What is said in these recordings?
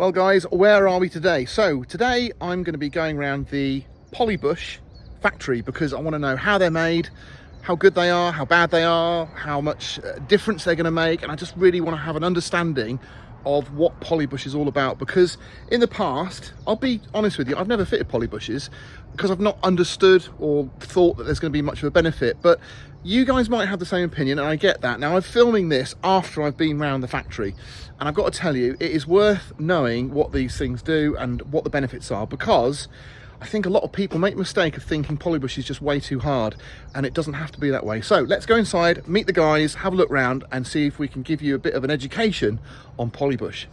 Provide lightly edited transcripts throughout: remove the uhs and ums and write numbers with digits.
Well guys, where are we today? So today I'm going to be going around the Polybush factory because I want to know how they're made, how good they are, how bad they are, how much difference they're going to make, and I just really want to have an understanding of what Polybush is all about, because in the past, I'll be honest with you, I've never fitted Polybushes because I've not understood or thought that there's going to be much of a benefit. But you guys might have the same opinion, and I get that. Now, I'm filming this after I've been around the factory, and I've got to tell you, it is worth knowing what these things do and what the benefits are, because I think a lot of people make the mistake of thinking Polybush is just way too hard, and it doesn't have to be that way. So let's go inside, meet the guys, have a look round, and see if we can give you a bit of an education on Polybush.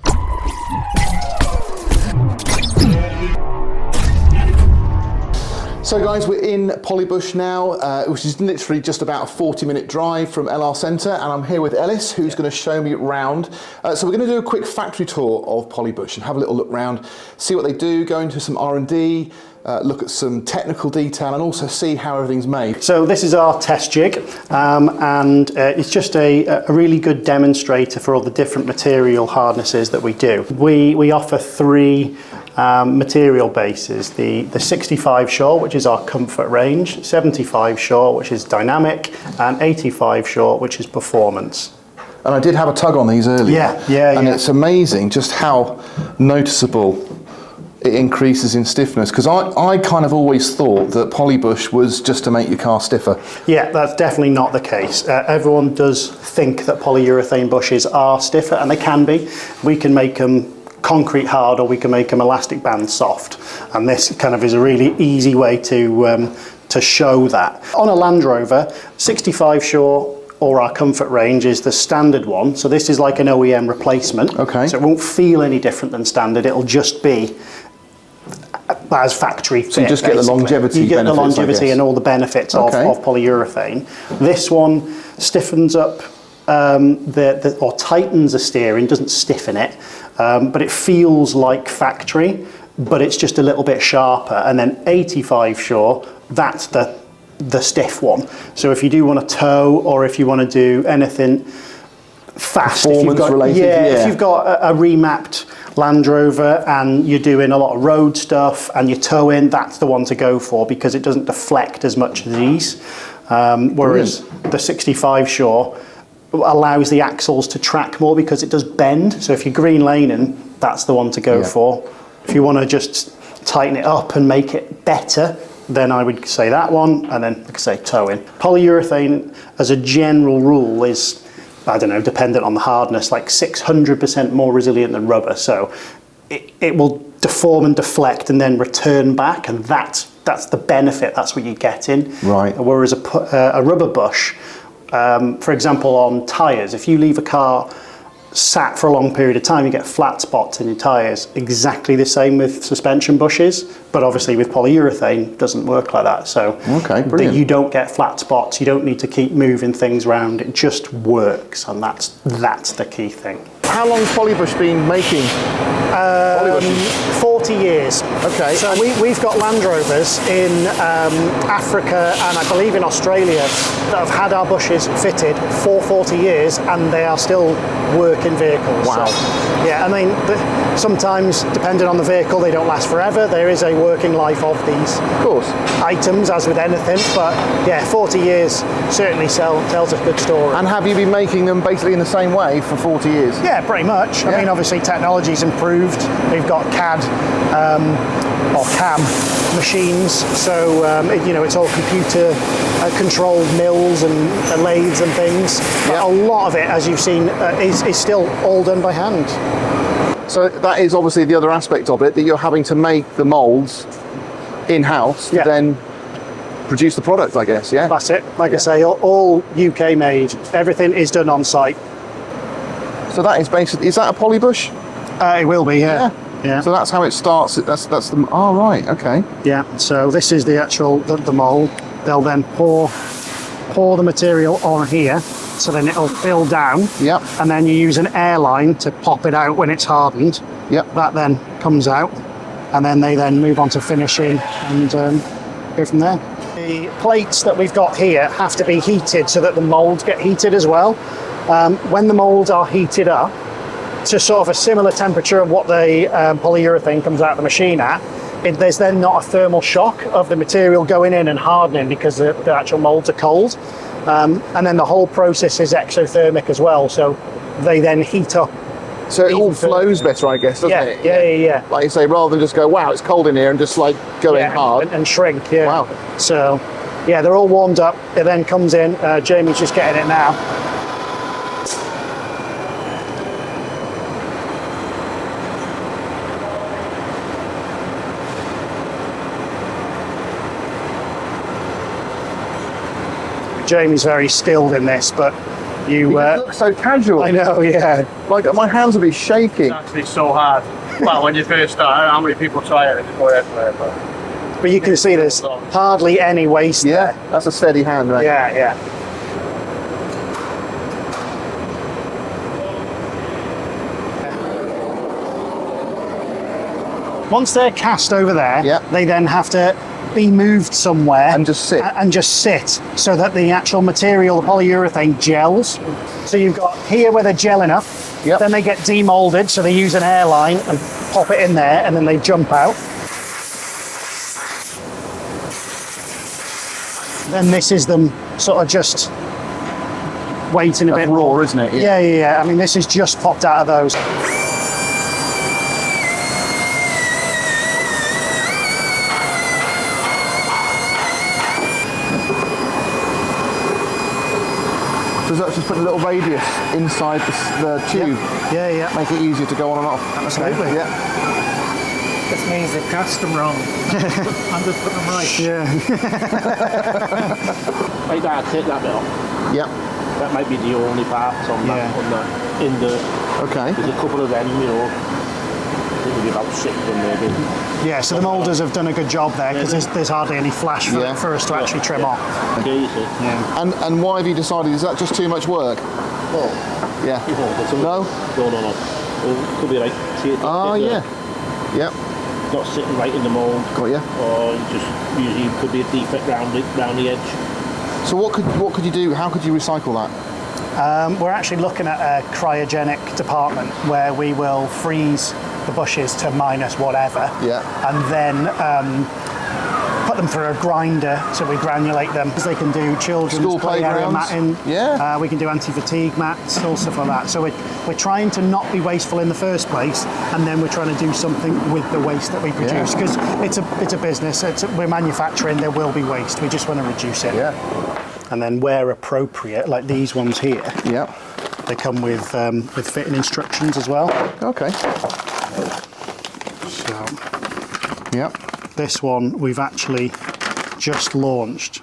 So guys, we're in Polybush now, which is literally just about a 40-minute drive from LR Centre, and I'm here with Ellis, who's going to show me around. So we're going to do a quick factory tour of Polybush and have a little look round, see what they do, go into some R&D, look at some technical detail, and also see how everything's made. So this is our test jig, and it's just a really good demonstrator for all the different material hardnesses that we do. We offer three material bases: the 65 short, which is our comfort range, 75 short, which is dynamic, and 85 short, which is performance. And I did have a tug on these earlier. Yeah. And it's amazing just how noticeable it increases in stiffness, because I kind of always thought that Polybush was just to make your car stiffer. Yeah, that's definitely not the case. Everyone does think that polyurethane bushes are stiffer, and they can be. We can make them concrete hard, or we can make them elastic band soft, and this kind of is a really easy way to show that. On a Land Rover, 65 short or our comfort range is the standard one, so this is like an OEM replacement. Okay. So it won't feel any different than standard, it'll just be as factory fit. So you just get basically. the longevity. You get benefits, the longevity and all the benefits of polyurethane. This one stiffens up or tightens the steering, doesn't stiffen it, but it feels like factory, but it's just a little bit sharper. And then 85 short, that's the stiff one. So if you do want to tow, or if you want to do anything fast, if you've got a remapped Land Rover and you're doing a lot of road stuff and you're towing, that's the one to go for, because it doesn't deflect as much as these. Whereas the 65 short allows the axles to track more because it does bend. So if you're green laning, that's the one to go for. If you want to just tighten it up and make it better, then I would say that one, and then, like I say, towing. Polyurethane, as a general rule, is, I don't know, dependent on the hardness, like 600% more resilient than rubber. So it will deform and deflect and then return back, and that's the benefit. That's what you're getting. Right. Whereas a rubber bush, for example, on tyres, if you leave a car sat for a long period of time, you get flat spots in your tyres. Exactly the same with suspension bushes, but obviously with polyurethane it doesn't work like that. So you don't get flat spots, you don't need to keep moving things around, it just works, and that's the key thing. How long has Polybush been making? 40 years. Okay. So we've got Land Rovers in Africa and I believe in Australia that have had our bushes fitted for 40 years, and they are still working vehicles. Wow. So, yeah, I mean, sometimes, depending on the vehicle, they don't last forever. There is a working life of these items, as with anything, but yeah, 40 years certainly tells a good story. And have you been making them basically in the same way for 40 years? Yeah, pretty much. I mean, obviously technology's improved. We've got CAD or CAM machines, so it's all computer controlled mills and lathes and things. But a lot of it, as you've seen, is still all done by hand. So that is obviously the other aspect of it, that you're having to make the moulds in-house to then produce the product, I guess, yeah? That's it. Like I say, all UK made. Everything is done on site. So that is basically, is that a Polybush? It will be, yeah. So that's how it starts. That's the. Oh right, okay. Yeah. So this is the actual the mould. They'll then pour the material on here, so then it'll fill down. Yep. And then you use an air line to pop it out when it's hardened. Yep. That then comes out, and then they move on to finishing and go from there. The plates that we've got here have to be heated so that the moulds get heated as well. When the moulds are heated up, to sort of a similar temperature of what the polyurethane comes out of the machine at, there's then not a thermal shock of the material going in and hardening because the actual moulds are cold. And then the whole process is exothermic as well, so they then heat up. So it all flows better, I guess, doesn't it? Yeah. Like you say, rather than just go, wow, it's cold in here, and just like go in hard. And shrink, yeah. Wow. So, yeah, they're all warmed up. It then comes in. Jamie's just getting it now. Jamie's very skilled in this, but you look so casual. I know, yeah. Like my hands will be shaking. It's actually so hard. Well, when you first start, I don't know how many people try it and go everywhere, But you can see there's hardly any waste there. That's a steady hand, right? Yeah. Once they're cast over there, they then have to be moved somewhere and just sit so that the actual material, the polyurethane, gels. So you've got here where they're gelling up, then they get demolded, so they use an airline and pop it in there, and then they jump out. Then this is them sort of just waiting a bit raw, more. Isn't it? Yeah. I mean, this is just popped out of those. Does that just put a little radius inside the tube? Yeah. Make it easier to go on and off. Absolutely. Yeah. This means they've cast them wrong. I'm just putting them right. Yeah. Like that, take that bit off. Yep. That might be the only parts on that. Okay. There's a couple of them, you know. I think maybe about 6 of them maybe. Yeah, so the moulders have done a good job there because there's hardly any flash for us to actually trim off. Okay, you see. Yeah. And why have you decided? Is that just too much work? Oh. Yeah. No? No. It could be like... Yep. Not sitting right in the mould. Got you. Or just usually could be a defect round the edge. So what could you do? How could you recycle that? We're actually looking at a cryogenic department where we will freeze the bushes to minus whatever, and then put them through a grinder, so we granulate them because they can do children's School play area playgrounds. matting. We can do anti-fatigue mats, all stuff like that. So we're trying to not be wasteful in the first place, and then we're trying to do something with the waste that we produce because it's a business. We're manufacturing. There will be waste. We just want to reduce it. Yeah. And then where appropriate, like these ones here, they come with fitting instructions as well. Okay. So, this one we've actually just launched.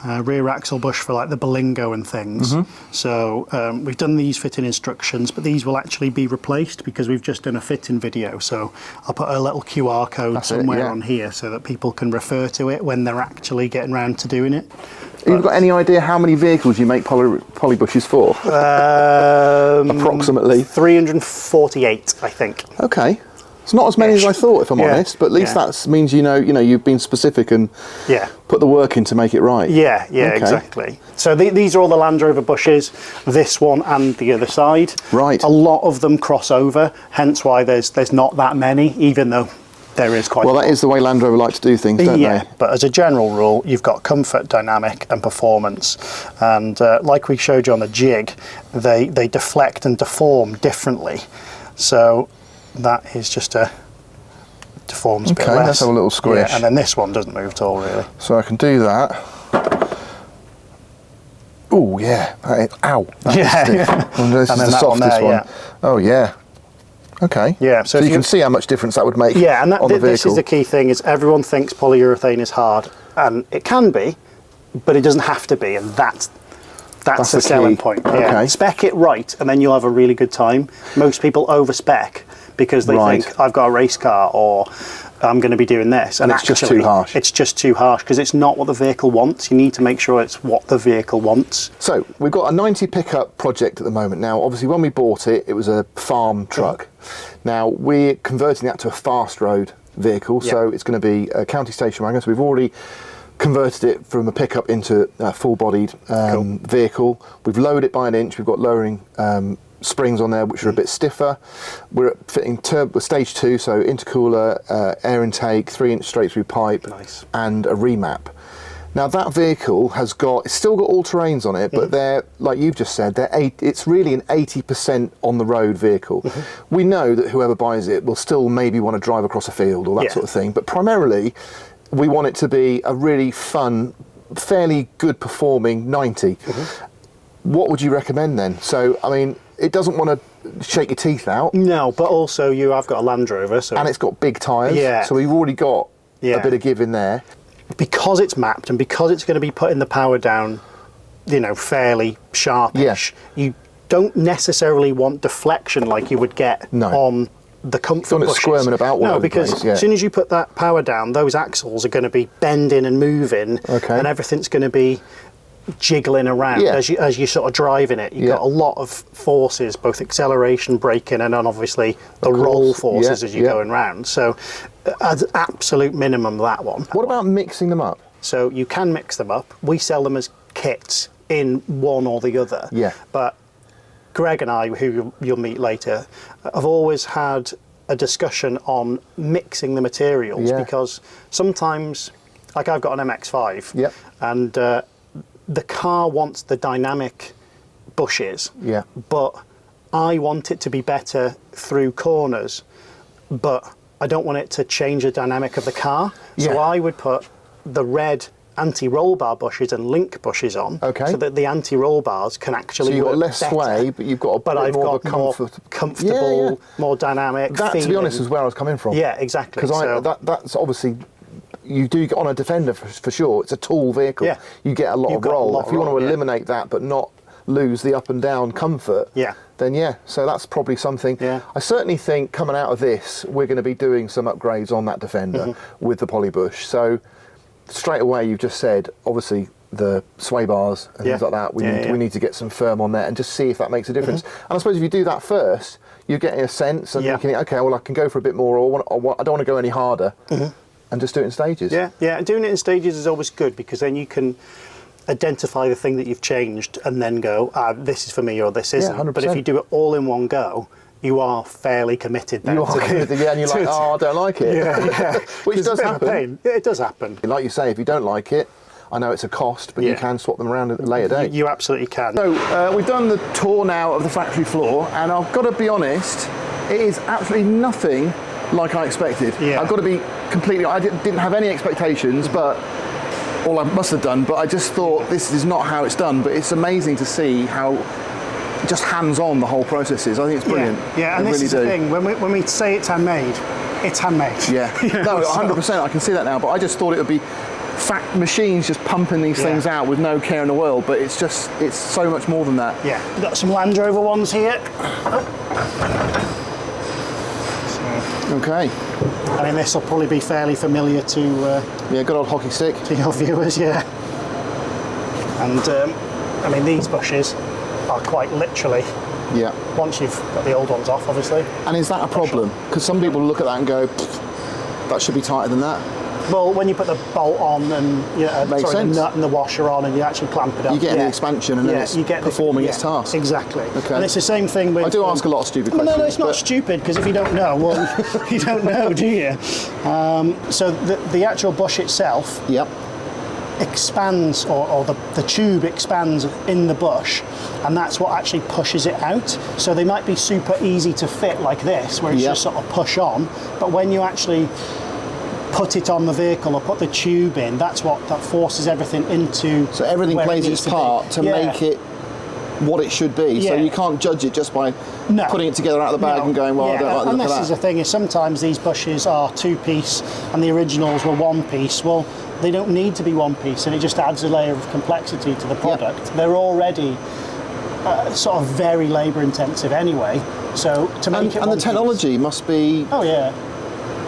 Rear axle bush for like the Berlingo and things. So we've done these fitting instructions, but these will actually be replaced because we've just done a fitting video. So I'll put a little QR code somewhere on here so that people can refer to it when they're actually getting around to doing it. You've got any idea how many vehicles you make polybushes for? Approximately 348, I think. Okay. It's not as many as I thought, if I'm honest, but at least that means you know you've been specific and put the work in to make it right. Yeah, exactly. So these are all the Land Rover bushes, this one and the other side. Right. A lot of them cross over, hence why there's not that many, even though there is quite a lot. That is the way Land Rover like to do things, don't they? But as a general rule, you've got comfort, dynamic and performance. And like we showed you on the Jig, they deflect and deform differently. So that is just deforms a bit less. Okay, let's have a little squish. Yeah, and then this one doesn't move at all, really. So I can do that. Oh yeah, ow. That is stiff. And this is the softest one. Oh yeah. Okay. Yeah. So you can see how much difference that would make. Yeah, and on the vehicle. This is the key thing: is everyone thinks polyurethane is hard, and it can be, but it doesn't have to be, and that's the selling point. Yeah. Spec it right, and then you'll have a really good time. Most people over-spec because they think I've got a race car or I'm going to be doing this, and it's just too harsh. It's just too harsh because it's not what the vehicle wants. You need to make sure it's what the vehicle wants. So we've got a 90 pickup project at the moment. Now, obviously, when we bought it, it was a farm truck. Now we're converting that to a fast road vehicle, so it's going to be a county station wagon. So we've already converted it from a pickup into a full-bodied vehicle. We've lowered it by 1 inch. We've got lowering springs on there which are a bit stiffer. We're fitting stage 2, so intercooler, air intake, 3-inch straight through pipe, and a remap. Now that vehicle has it's still got all terrains on it, but they're, like you've just said, it's really an 80% on the road vehicle. We know that whoever buys it will still maybe want to drive across a field or that sort of thing, but primarily we want it to be a really fun, fairly good performing 90. What would you recommend then? So, I mean, it doesn't want to shake your teeth out. No, but also you have got a Land Rover. So and it's got big tyres, so we've already got a bit of give in there. Because it's mapped and because it's going to be putting the power down, you know, fairly sharpish, you don't necessarily want deflection like you would get on the comfort bushes. Squirming about all over the place, because as soon as you put that power down, those axles are going to be bending and moving, and everything's going to be jiggling around as you sort of driving it. You've got a lot of forces, both acceleration, braking, and then obviously the roll forces as you're going round. So as absolute minimum, that one. What about mixing them up? So you can mix them up. We sell them as kits in one or the other. But Greg and I, who you'll meet later, have always had a discussion on mixing the materials, because sometimes, like I've got an MX-5, and the car wants the dynamic bushes, but I want it to be better through corners, but I don't want it to change the dynamic of the car. So I would put the red anti-roll bar bushes and link bushes on, so that the anti-roll bars can actually work. So you've got less better. sway, but you've got a bit more of a comfortable, more dynamic. That, feeling. to be honest, is where I was coming from. Yeah, exactly. Because that's obviously, you do get on a Defender for sure. It's a tall vehicle. You get a lot of roll. If you want to eliminate that, but not lose the up and down comfort, then so that's probably something. I certainly think coming out of this, we're going to be doing some upgrades on that Defender with the Polybush. So straight away, you've just said, obviously, the sway bars and things like that, we need to get some firm on there and just see if that makes a difference. And I suppose if you do that first, you're getting a sense and thinking, okay, well, I can go for a bit more, or I don't want to go any harder, and just do it in stages. And doing it in stages is always good, because then you can identify the thing that you've changed and then go, this is for me or this isn't. 100%. But if you do it all in one go, you are fairly committed then. You are committed, and you're like, I don't like it. Which does happen. It does happen. Like you say, if you don't like it, I know it's a cost, but you can swap them around at a later date. You absolutely can. So we've done the tour now of the factory floor, and I've got to be honest, it is absolutely nothing like I expected. I've got to be completely, I didn't have any expectations, but I must have done, but I just thought this is not how it's done. But it's amazing to see how just hands-on the whole process is. I think it's brilliant. And this is the thing, when we say it's handmade, it's handmade. No, 100%, I can see that now, but I just thought it would be machines just pumping these things out with no care in the world, but it's so much more than that. We've got some Land Rover ones here. Okay. I mean, this will probably be fairly familiar to good old hockey stick. To your viewers, And I mean, these bushes are quite literally. Once you've got the old ones off, obviously. And is that a problem? Because some people look at that and go, that should be tighter than that. Well, when you put the bolt on and the nut and the washer on, and you actually clamp it up, you get the expansion, and then it's performing its task. Exactly. Okay. And it's the same thing with. I do ask a lot of stupid questions. No, it's not stupid, because if you don't know, well, you don't know, do you? So the actual bush itself. Expands, or the tube expands in the bush, and that's what actually pushes it out. So they might be super easy to fit like this, where it's just sort of push on, but when you actually put it on the vehicle or put the tube in, that forces everything into. So everything plays its part to make it what it should be. So you can't judge it just by putting it together out of the bag and going, well, I don't like the look of that. And this is the thing, is sometimes these bushes are two-piece and the originals were one-piece. Well, they don't need to be one-piece, and it just adds a layer of complexity to the product. They're already sort of very labour-intensive anyway. So to make it and the technology must be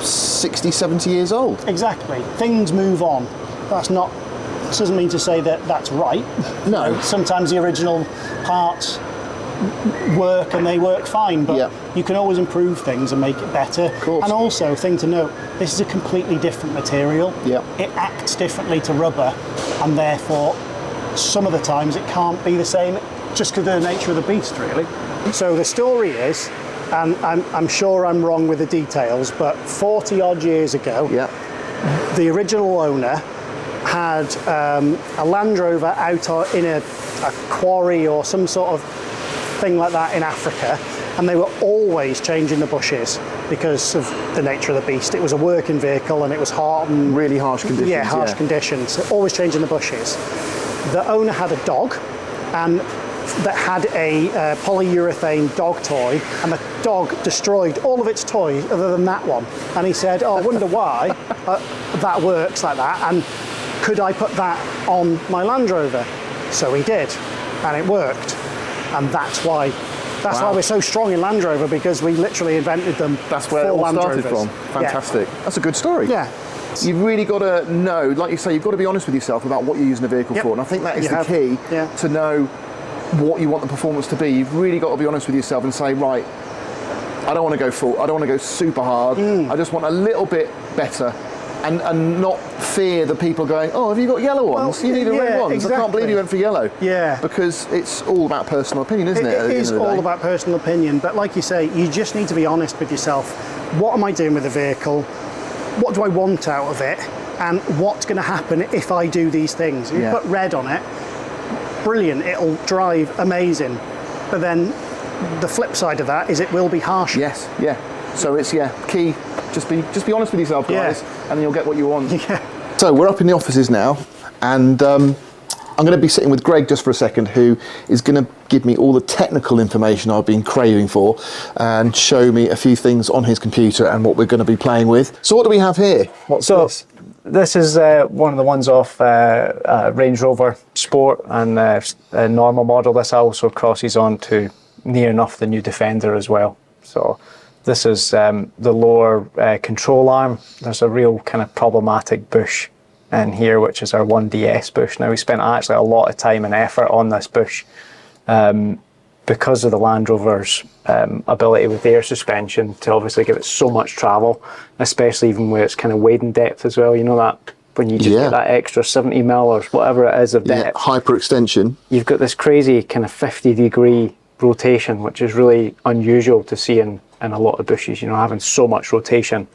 60, 70 years old. Exactly. Things move on. This doesn't mean to say that that's right. No. Sometimes the original parts work and they work fine, but you can always improve things and make it better. Of course. And also, thing to note, this is a completely different material. It acts differently to rubber, and therefore some of the times it can't be the same, just because of the nature of the beast, really. So the story is, and I'm sure I'm wrong with the details, but 40 odd years ago, the original owner had a Land Rover out in a quarry or some sort of thing like that in Africa, and they were always changing the bushes because of the nature of the beast. It was a working vehicle and it was hot and really harsh conditions. Yeah, harsh conditions. So always changing the bushes. The owner had a dog, and that had a polyurethane dog toy, and the dog destroyed all of its toys other than that one. And he said, "Oh, I wonder why that works like that, and could I put that on my Land Rover?" So he did, and it worked. And that's why we're so strong in Land Rover, because we literally invented them. That's where it all started from. Fantastic. That's a good story. Yeah. You've really got to know, like you say, you've got to be honest with yourself about what you're using the vehicle for. And I think that is the key to know what you want the performance to be. You've really got to be honest with yourself and say, right, I don't want to go full, I don't want to go super hard. I just want a little bit better. And not fear the people going, "Oh, have you got yellow ones? You need the red ones." Exactly. I can't believe you went for yellow. Yeah. Because it's all about personal opinion, isn't it? It is all about personal opinion. But like you say, you just need to be honest with yourself. What am I doing with the vehicle? What do I want out of it? And what's going to happen if I do these things? You put red on it, brilliant, it'll drive amazing. But then the flip side of that is it will be harsh. Yes, yeah. So it's key. Just be honest with yourself, guys, and then you'll get what you want. Yeah. So we're up in the offices now, and I'm going to be sitting with Greg just for a second, who is going to give me all the technical information I've been craving for, and show me a few things on his computer and what we're going to be playing with. So what do we have here? What's this? This is one of the ones off Range Rover Sport and a normal model. This also crosses on to near enough the new Defender as well. So this is the lower control arm. There's a real kind of problematic bush in here, which is our 1DS bush. Now, we spent actually a lot of time and effort on this bush because of the Land Rover's ability with air suspension to obviously give it so much travel, especially even where it's kind of wading depth as well. You know that when you just get that extra 70 mil or whatever it is of depth. Hyperextension. You've got this crazy kind of 50-degree rotation, which is really unusual to see in a lot of bushes, you know, having so much rotation.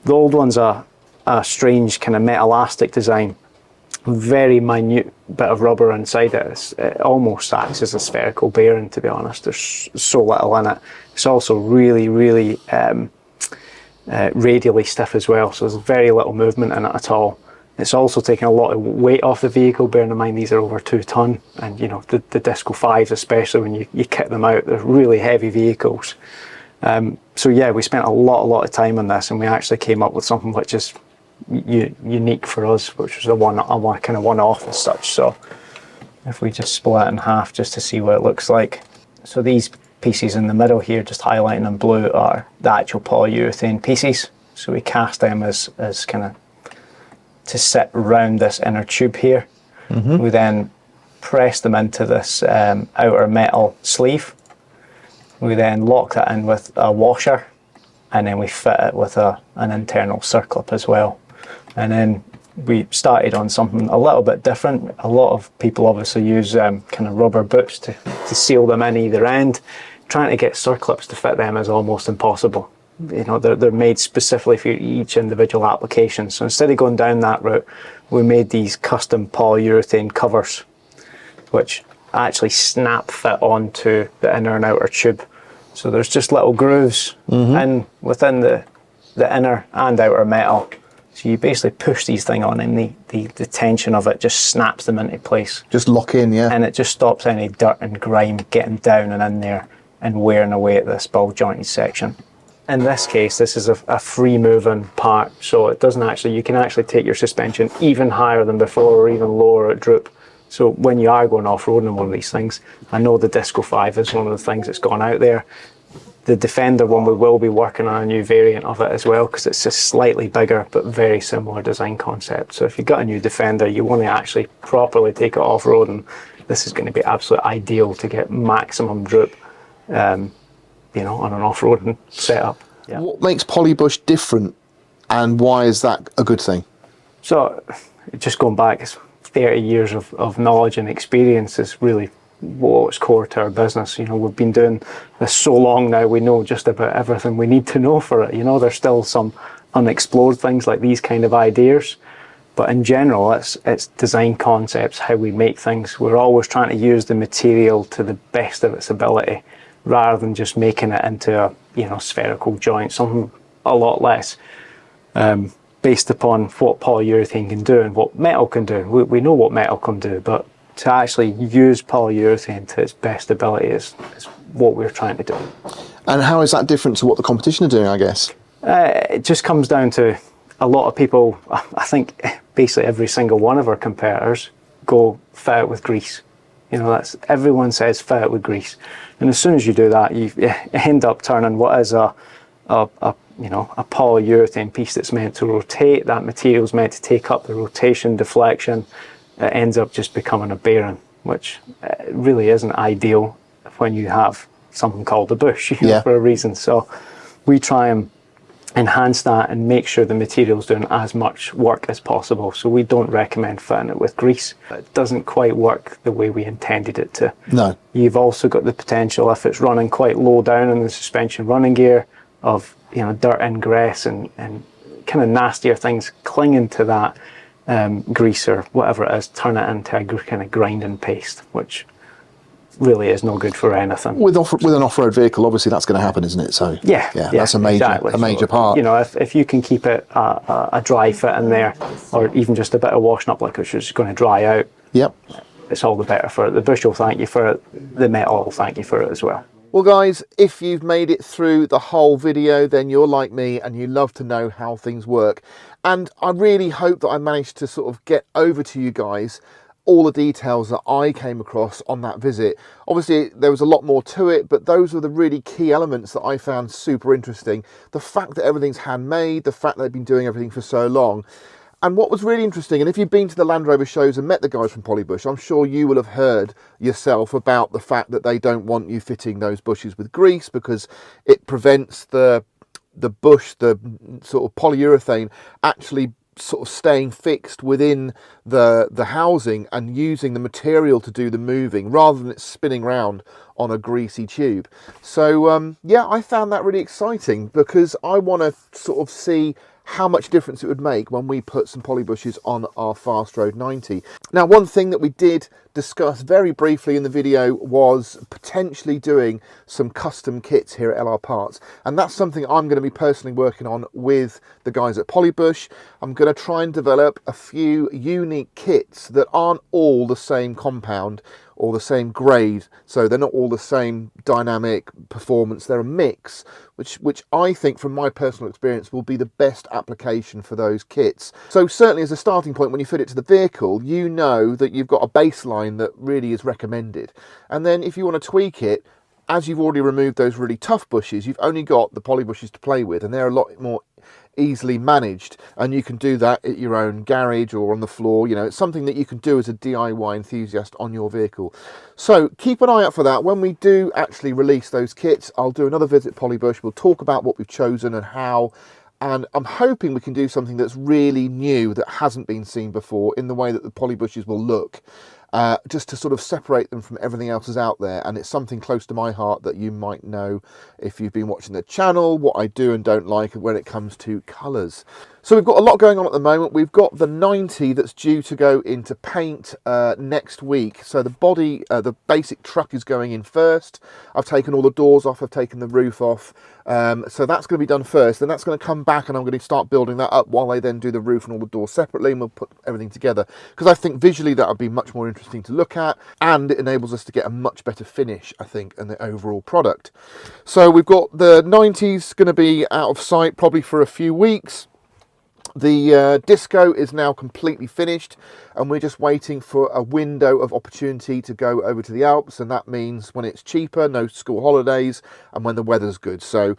The old one's a strange kind of metalastic design, very minute bit of rubber inside it. It almost acts as a spherical bearing, to be honest. There's so little in it. It's also really, really radially stiff as well, so there's very little movement in it at all. It's also taking a lot of weight off the vehicle, bearing in mind these are over 2 ton, and you know, the Disco 5s, especially when you kit them out, they're really heavy vehicles. So yeah, we spent a lot of time on this, and we actually came up with something which is unique for us, which was a kind of one-off as such. So if we just split it in half just to see what it looks like. So these pieces in the middle here, just highlighting in blue, are the actual polyurethane pieces. So we cast them as kind of to sit around this inner tube here. We then press them into this outer metal sleeve. We then lock that in with a washer, and then we fit it with an internal circlip as well. And then we started on something a little bit different. A lot of people obviously use kind of rubber boots to seal them in either end. Trying to get circlips to fit them is almost impossible. You know, they're made specifically for each individual application. So instead of going down that route, we made these custom polyurethane covers, which actually snap fit onto the inner and outer tube. So there's just little grooves within the inner and outer metal. So you basically push these things on, and the tension of it just snaps them into place. Just lock in, yeah. And it just stops any dirt and grime getting down and in there and wearing away at this ball jointed section. In this case, this is a free moving part, so it doesn't actually, you can actually take your suspension even higher than before or even lower at droop. So when you are going off-roading on one of these things, I know the Disco 5 is one of the things that's gone out there. The Defender one, we will be working on a new variant of it as well, because it's just slightly bigger but very similar design concept. So if you've got a new Defender, you want to actually properly take it off-roading, this is going to be absolutely ideal to get maximum droop, you know, on an off-roading setup. Yeah. What makes Polybush different, and why is that a good thing? So just going back, it's 30 years of knowledge and experience has really what's core to our business. You know, we've been doing this so long now, we know just about everything we need to know for it. You know, there's still some unexplored things like these kind of ideas, but in general, it's design concepts, how we make things. We're always trying to use the material to the best of its ability, rather than just making it into a, you know, spherical joint, something a lot less based upon what polyurethane can do and what metal can do. We know what metal can do, but to actually use polyurethane to its best ability is what we're trying to do. And how is that different to what the competition are doing, I guess? It just comes down to a lot of people, I think basically every single one of our competitors go fit it with grease. You know, that's, everyone says fit it with grease. And as soon as you do that, you end up turning what is a polyurethane piece that's meant to rotate. That material's meant to take up the rotation, deflection. It ends up just becoming a bearing, which really isn't ideal when you have something called a bush, you know, for a reason. So we try and enhance that and make sure the material's doing as much work as possible. So we don't recommend fitting it with grease. It doesn't quite work the way we intended it to. No. You've also got the potential, if it's running quite low down in the suspension running gear, of, you know, dirt and grass and kind of nastier things clinging to that grease or whatever it is, turn it into a kind of grinding paste, which really is no good for anything. With an off-road vehicle, obviously that's going to happen, isn't it? So yeah, that's a major exactly. part. You know, if you can keep it a dry fit in there, or even just a bit of washing up liquid, which is going to dry out. Yep. It's all the better for it. The bush will thank you for it. The metal will thank you for it as well. Well guys, if you've made it through the whole video, then you're like me and you love to know how things work. And I really hope that I managed to sort of get over to you guys all the details that I came across on that visit. Obviously there was a lot more to it, but those were the really key elements that I found super interesting. The fact that everything's handmade, the fact that they've been doing everything for so long. And what was really interesting, and if you've been to the Land Rover shows and met the guys from Polybush, I'm sure you will have heard yourself about the fact that they don't want you fitting those bushes with grease because it prevents the bush, the sort of polyurethane, actually sort of staying fixed within the housing and using the material to do the moving rather than it spinning around on a greasy tube. So yeah, I found that really exciting because I want to sort of see how much difference it would make when we put some Polybushes on our Fast Road 90. Now, one thing that we did discuss very briefly in the video was potentially doing some custom kits here at LR Parts, and that's something I'm going to be personally working on with the guys at Polybush. I'm going to try and develop a few unique kits that aren't all the same compound or the same grade, so they're not all the same dynamic performance, they're a mix, which I think from my personal experience will be the best application for those kits. So certainly as a starting point, when you fit it to the vehicle, you know that you've got a baseline that really is recommended, and then if you want to tweak it, as you've already removed those really tough bushes, you've only got the Polybushes to play with, and they're a lot more easily managed, and you can do that at your own garage or on the floor. You know, it's something that you can do as a DIY enthusiast on your vehicle. So keep an eye out for that. When we do actually release those kits, I'll do another visit Polybush. We'll talk about what we've chosen and how, and I'm hoping we can do something that's really new that hasn't been seen before in the way that the Polybushes will look. Just to sort of separate them from everything else that's out there, and it's something close to my heart that you might know if you've been watching the channel, what I do and don't like when it comes to colours. So we've got a lot going on at the moment. We've got the 90 that's due to go into paint next week. So the body, the basic truck is going in first. I've taken all the doors off, I've taken the roof off. So that's going to be done first, then that's going to come back and I'm going to start building that up while they then do the roof and all the doors separately, and we'll put everything together, because I think visually that would be much more interesting to look at, and it enables us to get a much better finish, I think, in the overall product. So we've got the 90s going to be out of sight probably for a few weeks. The disco is now completely finished, and we're just waiting for a window of opportunity to go over to the Alps, and that means when it's cheaper, no school holidays, and when the weather's good. So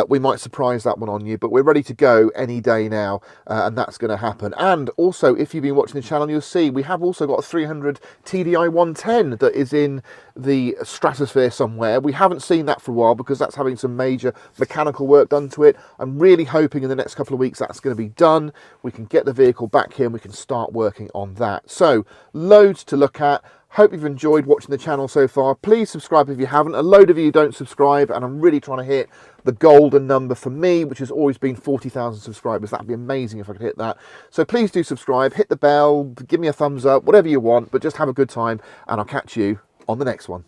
we might surprise that one on you, but we're ready to go any day now, and that's going to happen. And also, if you've been watching the channel, you'll see we have also got a 300 TDI 110 that is in the stratosphere somewhere. We haven't seen that for a while because that's having some major mechanical work done to it. I'm really hoping in the next couple of weeks that's going to be done. done, we can get the vehicle back here and we can start working on that. So loads to look at. Hope you've enjoyed watching the channel so far. Please subscribe if you haven't. A load of you don't subscribe, and I'm really trying to hit the golden number for me, which has always been 40,000 subscribers. That'd be amazing if I could hit that. So please do subscribe, hit the bell, give me a thumbs up, whatever you want, but just have a good time, and I'll catch you on the next one.